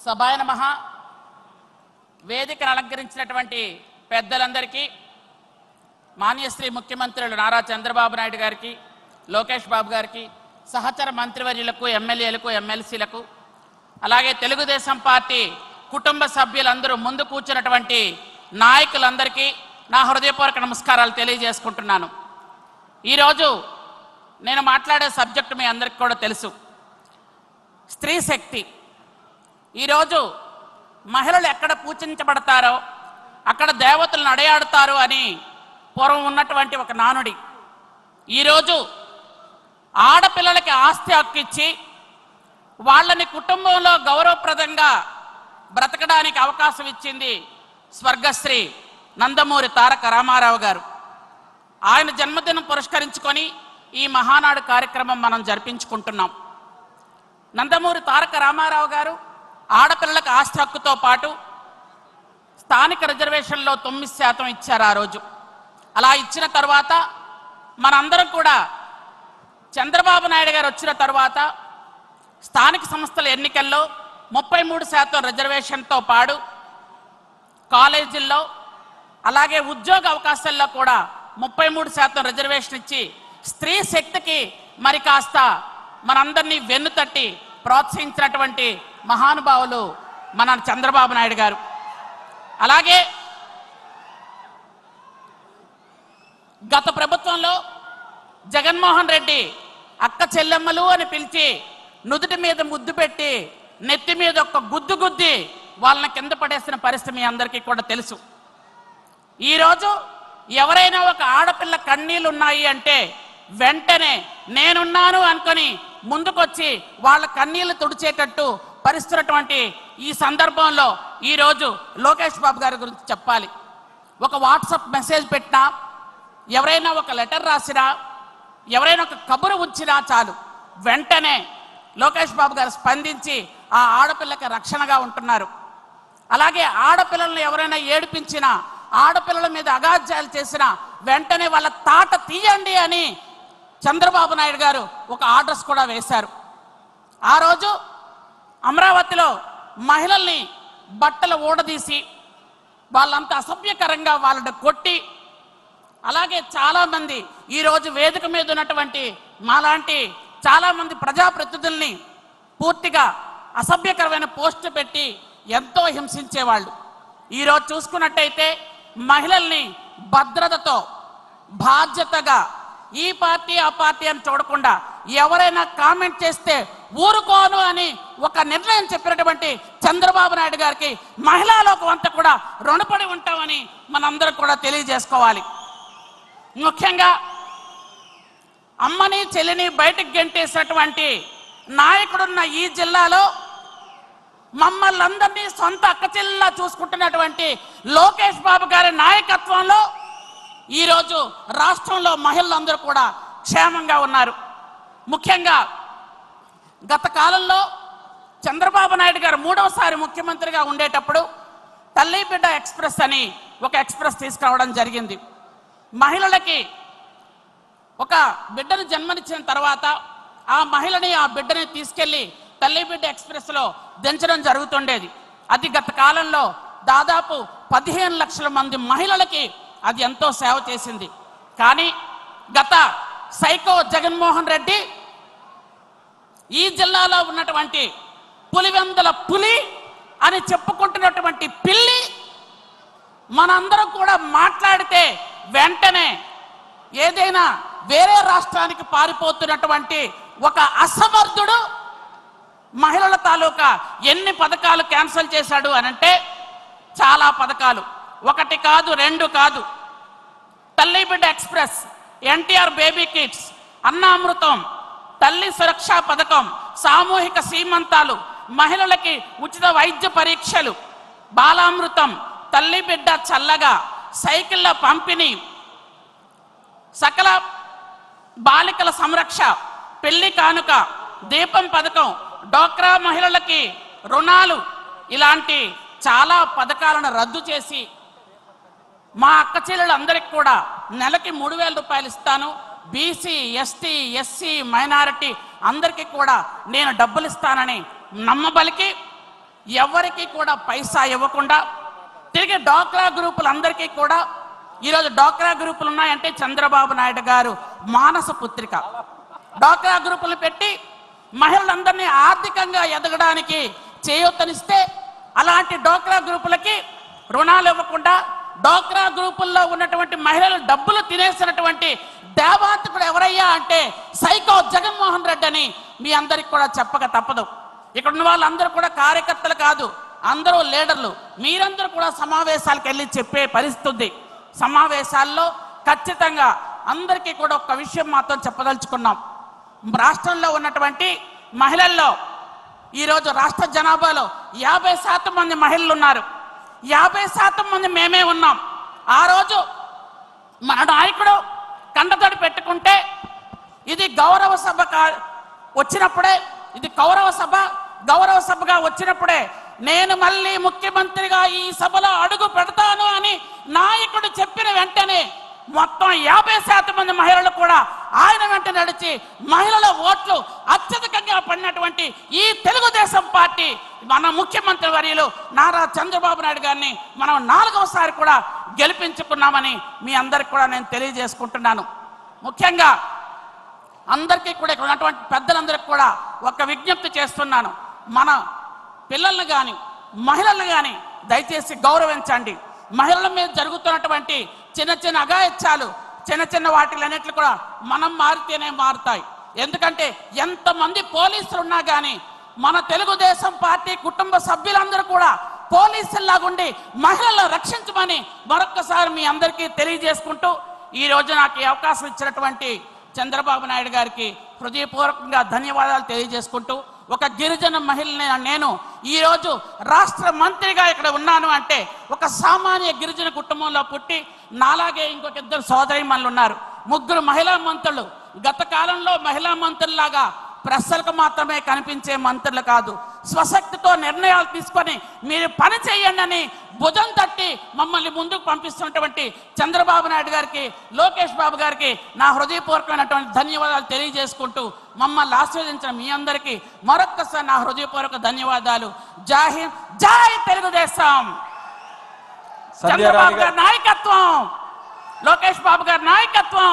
సభాయ నమః. వేదికను అలంకరించినటువంటి పెద్దలందరికీ, మాన్యశ్రీ ముఖ్యమంత్రులు నారా చంద్రబాబు నాయుడు గారికి, లోకేష్ బాబు గారికి, సహచర మంత్రివర్యులకు, ఎమ్మెల్యేలకు, ఎమ్మెల్సీలకు, అలాగే తెలుగుదేశం పార్టీ కుటుంబ సభ్యులందరూ ముందు కూర్చున్నటువంటి నాయకులందరికీ నా హృదయపూర్వక నమస్కారాలు తెలియజేసుకుంటున్నాను. ఈరోజు నేను మాట్లాడే సబ్జెక్టు మీ అందరికీ కూడా తెలుసు, స్త్రీ శక్తి. ఈరోజు మహిళలు ఎక్కడ పూజించబడతారో అక్కడ దేవతలు నడయాడుతారు అని పూర్వం ఉన్నటువంటి ఒక నానుడి. ఈరోజు ఆడపిల్లలకి ఆస్తి హక్కు ఇచ్చి వాళ్ళని కుటుంబంలో గౌరవప్రదంగా బ్రతకడానికి అవకాశం ఇచ్చింది స్వర్గశ్రీ నందమూరి తారక రామారావు గారు. ఆయన జన్మదినం పురస్కరించుకొని ఈ మహానాడు కార్యక్రమం మనం జరిపించుకుంటున్నాం. నందమూరి తారక రామారావు గారు ఆడపిల్లలకు ఆస్తి హక్కుతో పాటు స్థానిక రిజర్వేషన్లో 9% ఇచ్చారు ఆ రోజు. అలా ఇచ్చిన తర్వాత మనందరం కూడా చంద్రబాబు నాయుడు గారు వచ్చిన తర్వాత స్థానిక సంస్థల ఎన్నికల్లో 33% రిజర్వేషన్తో పాటు కాలేజీల్లో అలాగే ఉద్యోగ అవకాశాల్లో కూడా 33% రిజర్వేషన్ ఇచ్చి స్త్రీ శక్తికి మరి కాస్త మనందరినీ వెన్నుతట్టి ప్రోత్సహించినటువంటి మహానుభావులు మన చంద్రబాబు నాయుడు గారు. అలాగే గత ప్రభుత్వంలో జగన్మోహన్ రెడ్డి అక్క చెల్లెమ్మలు అని పిలిచి నుదుటి మీద ముద్దు పెట్టి నెత్తి మీద ఒక గుద్దు గుద్ది వాళ్ళని కింద పడేసిన పరిస్థితి మీ అందరికీ కూడా తెలుసు. ఈరోజు ఎవరైనా ఒక ఆడపిల్ల కన్నీళ్ళు ఉన్నాయి అంటే వెంటనే నేనున్నాను అనుకొని ముందుకొచ్చి వాళ్ళ కన్నీళ్లు తుడిచేటట్టు పరిస్తున్నటువంటి ఈ సందర్భంలో ఈరోజు లోకేష్ బాబు గారి గురించి చెప్పాలి. ఒక వాట్సాప్ మెసేజ్ పెట్టినా, ఎవరైనా ఒక లెటర్ రాసినా, ఎవరైనా ఒక కబురు ఉంచినా చాలు వెంటనే లోకేష్ బాబు గారు స్పందించి ఆ ఆడపిల్లకి రక్షణగా ఉంటున్నారు. అలాగే ఆడపిల్లలను ఎవరైనా ఏడిపించినా, ఆడపిల్లల మీద అగాధ్యాలు చేసినా వెంటనే వాళ్ళ తాట తీయండి అని చంద్రబాబు నాయుడు గారు ఒక ఆర్డర్స్ కూడా వేశారు. ఆ రోజు అమరావతిలో మహిళల్ని బట్టలు ఊడదీసి వాళ్ళంతా అసభ్యకరంగా వాళ్ళని కొట్టి, అలాగే చాలామంది ఈరోజు వేదిక మీద ఉన్నటువంటి మాలాంటి చాలామంది ప్రజాప్రతినిధుల్ని పూర్తిగా అసభ్యకరమైన పోస్టు పెట్టి ఎంతో హింసించేవాళ్ళు. ఈరోజు చూసుకున్నట్టయితే మహిళల్ని భద్రతతో బాధ్యతగా ఈ పార్టీ ఆ పార్టీ అని చూడకుండా ఎవరైనా కామెంట్ చేస్తే ఊరుకోను అని ఒక నిర్ణయం చెప్పినటువంటి చంద్రబాబు నాయుడు గారికి మహిళా లోకం అంతా కూడా రుణపడి ఉంటామని మనందరం కూడా తెలియజేసుకోవాలి. ముఖ్యంగా అమ్మని చెల్లిని బయటకు గెంటేసినటువంటి నాయకుడున్న ఈ జిల్లాలో మమ్మల్ని అందరినీ సొంత అక్క చెల్లిలా చూసుకుంటున్నటువంటి లోకేష్ బాబు గారి నాయకత్వంలో ఈరోజు రాష్ట్రంలో మహిళలందరూ కూడా క్షేమంగా ఉన్నారు. ముఖ్యంగా గత కాలంలో చంద్రబాబు నాయుడు గారు 3వసారి ముఖ్యమంత్రిగా ఉండేటప్పుడు తల్లి బిడ్డ ఎక్స్ప్రెస్ అని ఒక ఎక్స్ప్రెస్ తీసుకురావడం జరిగింది. మహిళలకి ఒక బిడ్డను జన్మనిచ్చిన తర్వాత ఆ మహిళని ఆ బిడ్డని తీసుకెళ్లి తల్లి బిడ్డ ఎక్స్ప్రెస్లో దించడం జరుగుతుండేది. అది గత కాలంలో దాదాపు 15 లక్షల మంది మహిళలకి అది ఎంతో సేవ చేసింది. కానీ గత సైకో జగన్మోహన్ రెడ్డి ఈ జిల్లాలో ఉన్నటువంటి పులివెందుల పులి అని చెప్పుకుంటున్నటువంటి పిల్లి మనందరం కూడా మాట్లాడితే వెంటనే ఏదైనా వేరే రాష్ట్రానికి పారిపోతున్నటువంటి ఒక అసమర్థుడు మహిళల తాలూకా ఎన్ని పథకాలు క్యాన్సిల్ చేశాడు అనంటే చాలా పథకాలు, 1 కాదు 2 కాదు. తల్లి బిడ్డ ఎక్స్ప్రెస్, ఎన్టీఆర్ బేబీ కిట్స్, అన్నామృతం, తల్లి సురక్ష పథకం, సామూహిక సీమంతాలు, మహిళలకి ఉచిత వైద్య పరీక్షలు, బాలామృతం, తల్లి బిడ్డ చల్లగా, సైకిళ్ళ పంపిణీ, సకల బాలికల సంరక్ష, పెళ్లి కానుక, దీపం పథకం, డోక్రా మహిళలకి రుణాలు, ఇలాంటి చాలా పథకాలను రద్దు చేసి మా అక్క చెల్లెలందరికీ కూడా నెలకి 3000 రూపాయలు ఇస్తాను, బీసీ ఎస్టీ ఎస్సీ మైనారిటీ అందరికీ కూడా నేను డబ్బులు ఇస్తానని నమ్మబలికి ఎవరికి కూడా పైసా ఇవ్వకుండా తిరిగి డ్వాక్రా గ్రూపులందరికీ కూడా ఈరోజు డ్వాక్రా గ్రూపులు ఉన్నాయంటే చంద్రబాబు నాయుడు గారు మానస పుత్రిక. డ్వాక్రా గ్రూపులు పెట్టి మహిళలందరినీ ఆర్థికంగా ఎదగడానికి చేయూతనిస్తే అలాంటి డ్వాక్రా గ్రూపులకి రుణాలు ఇవ్వకుండా డ్వాక్రా గ్రూపుల్లో ఉన్నటువంటి మహిళలు డబ్బులు తినేసినటువంటి దేవాంతకుడు ఎవరయ్యా అంటే సైకో జగన్మోహన్ రెడ్డి అని మీ అందరికి కూడా చెప్పక తప్పదు. ఇక్కడ ఉన్న వాళ్ళందరూ కూడా కార్యకర్తలు కాదు, అందరూ లీడర్లు. మీరందరూ కూడా సమావేశాలకు వెళ్ళి చెప్పే పరిస్థితి. సమావేశాల్లో ఖచ్చితంగా అందరికీ కూడా ఒక విషయం మాత్రం చెప్పదలుచుకున్నాం. రాష్ట్రంలో ఉన్నటువంటి మహిళల్లో ఈరోజు రాష్ట్ర జనాభాలో 50% మంది మహిళలు ఉన్నారు. 50% మంది మేమే ఉన్నాం. ఆ రోజు మన నాయకుడు కండతడి పెట్టుకుంటే ఇది గౌరవ సభ వచ్చినప్పుడే, ఇది గౌరవ సభగా వచ్చినప్పుడే నేను మళ్ళీ ముఖ్యమంత్రిగా ఈ సభలో అడుగు పెడతాను అని నాయకుడు చెప్పిన వెంటనే మొత్తం 50% మంది మహిళలు కూడా ఆయన వెంట నడిచి మహిళల ఓట్లు అత్యధికంగా పడినటువంటి ఈ తెలుగుదేశం పార్టీ మన ముఖ్యమంత్రి వర్యులు నారా చంద్రబాబు నాయుడు గారిని మనం 4వసారి కూడా గెలిపించుకున్నామని మీ అందరికి కూడా నేను తెలియజేసుకుంటున్నాను. ముఖ్యంగా అందరికీ కూడా ఇక్కడ ఉన్నటువంటి పెద్దలందరికీ కూడా ఒక విజ్ఞప్తి చేస్తున్నాను. మన పిల్లల్ని కానీ మహిళలను కానీ దయచేసి గౌరవించండి. మహిళల మీద జరుగుతున్నటువంటి చిన్న చిన్న అఘాయిత్యాలు, చిన్న చిన్న వాటిలన్నిట్లు కూడా మనం మారితేనే మారుతాయి. ఎందుకంటే ఎంతమంది పోలీసులు ఉన్నా కానీ మన తెలుగుదేశం పార్టీ కుటుంబ సభ్యులందరూ కూడా పోలీసుల్లాగుండి మహిళలను రక్షించమని మరొక్కసారి మీ అందరికీ తెలియజేసుకుంటూ ఈ రోజు నాకు ఈ అవకాశం ఇచ్చినటువంటి చంద్రబాబు నాయుడు గారికి హృదయపూర్వకంగా ధన్యవాదాలు తెలియజేసుకుంటూ, ఒక గిరిజన మహిళని నేను ఈరోజు రాష్ట్ర మంత్రిగా ఇక్కడ ఉన్నాను అంటే ఒక సామాన్య గిరిజన కుటుంబంలో పుట్టి నాలాగే ఇంకొక 2 సోదరీమణులు ఉన్నారు, 3 మహిళా మంత్రులు. గత కాలంలో మహిళా మంత్రుల్లాగా ప్రెస్లకు మాత్రమే కనిపించే మంత్రులు కాదు, స్వశక్తితో నిర్ణయాలు తీసుకొని మీరు పని చేయండి అని భుజం తట్టి మమ్మల్ని ముందుకు పంపిస్తున్నటువంటి చంద్రబాబు నాయుడు గారికి, లోకేష్ బాబు గారికి నా హృదయపూర్వకమైనటువంటి ధన్యవాదాలు తెలియజేసుకుంటూ మమ్మల్ని ఆశీర్వదించిన మీ అందరికీ మరొక్కసారి నా హృదయపూర్వక ధన్యవాదాలు. జై హింద్, జై తెలుగుదేశం. చంద్రబాబు గారి నాయకత్వం, లోకేష్ బాబు గారి నాయకత్వం.